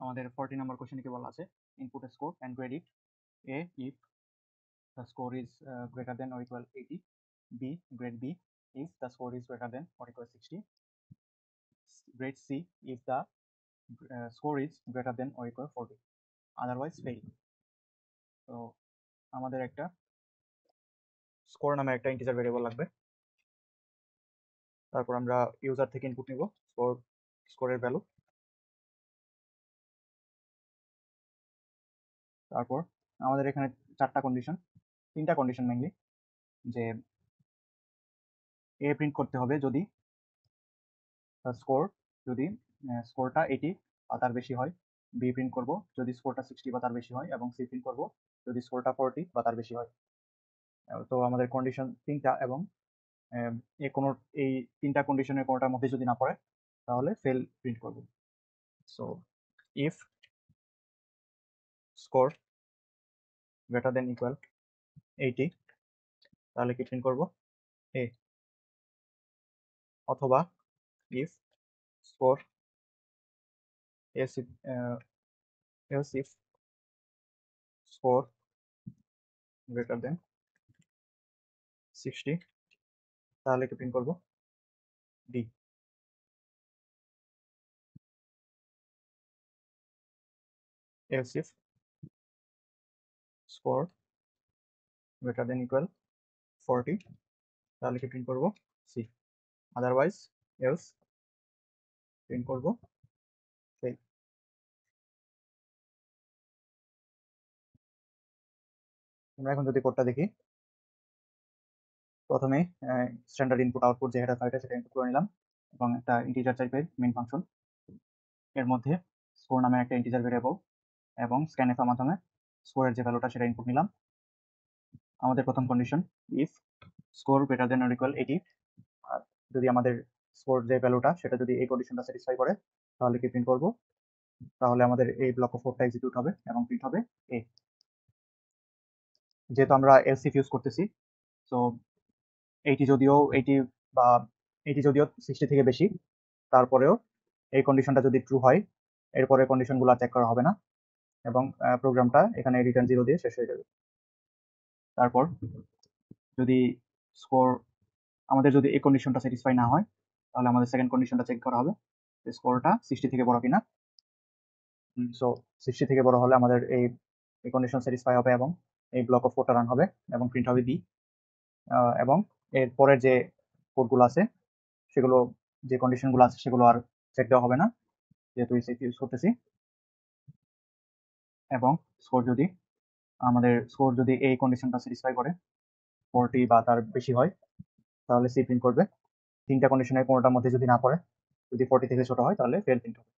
আমাদের 40 নম্বর কোশ্চেনে কি বলা আছে, input score and grade it. A, if the score is greater than or equal 80. B, grade B, if the score is greater than or equal 60. Grade C, if the score is greater than or equal 40. Otherwise fail. তো আমাদের একটা score নামে একটা integer variable লাগবে। তারপর আমরা user থেকে input নিব স্কোরের ভ্যালু। তারপর আমাদের এখানে তিনটা কন্ডিশন মেইনলি, যে এ প্রিন্ট করতে হবে যদি স্কোরটা 80 বা তার বেশি হয়। বি প্রিন্ট করব যদি স্কোরটা 60 বা তার বেশি হয়, এবং সি প্রিন্ট করব যদি স্কোরটা 40 বা তার বেশি হয়। তো আমাদের কন্ডিশন তিনটা, এবং এই তিনটা কন্ডিশনের কোনোটার মধ্যে যদি না পড়ে তাহলে ফেল প্রিন্ট করব। So if score greater than equal 80, তাহলে কি প্রিন্ট করব? এ। অথবা if score else if score greater than 60, তাহলে কি প্রিন্ট করব? D. else if score greater than equal 40, তাহলে কি প্রিন্ট করব? সি। আদারওয়াইজ এলস প্রিন্ট করব ফেল। আমরা এখন যদি কোডটা দেখি, প্রথমে স্ট্যান্ডার্ড ইনপুট আউটপুট যে হেডার ফাইলটা সেটা ইনপুট করে নিলাম, এবং একটা ইন্টিজার টাইপের মেইন ফাংশন, এর মধ্যে স্কোর নামে একটা ইন্টিজার ভেরিয়েবল, এবং স্ক্যানএফের মাধ্যমে স্কোরের যে ভ্যালুটা সেটা ইনপুট নিলাম। আমাদের প্রথম condition, if score greater than or equal 80, আর যদি আমাদের স্কোর যে ভ্যালুটা সেটা যদি এই কন্ডিশনটা স্যাটিসফাই করে তাহলে কি প্রিন্ট করব? তাহলে আমাদের এই ব্লক অফ কোডটা এক্সিকিউট হবে এবং প্রিন্ট হবে এ। যেহেতু আমরা এলস ইফ ইউজ করতেছি, সো 80 যদিও 60 থেকে বেশি, তারপরেও এই কন্ডিশনটা যদি ট্রু হয়, এরপরে কন্ডিশনগুলো চেক করা হবে না, এবং প্রোগ্রামটা এখানে রিটার্ন 0 দিয়ে শেষ হয়ে যাবে। তারপর যদি স্কোর আমাদের যদি এই কন্ডিশনটা স্যাটিসফাই না হয়, তাহলে আমাদের সেকেন্ড কন্ডিশনটা চেক করা হবে, স্কোরটা 60 থেকে বড় কিনা। সো 60 থেকে বড় হলে আমাদের এই কন্ডিশন স্যাটিসফাই হবে, এবং এই ব্লক অফ কোডটা রান হবে এবং প্রিন্ট হবে বি। এবং এর পরের যে কোডগুলো আছে সেগুলো, যে কন্ডিশনগুলো আছে সেগুলো আর চেক দেওয়া হবে না, যেহেতু ইউজ করতেছি। এবং আমাদের স্কোর যদি এই কন্ডিশনটা স্যাটিসফাই করে 40 বা তার বেশি হয়, তাহলে সি প্রিন্ট করবে। তিনটা কন্ডিশনের কোনোটার মধ্যে যদি না পড়ে, যদি 40 থেকে ছোট হয় তাহলে ফেল প্রিন্ট হবে।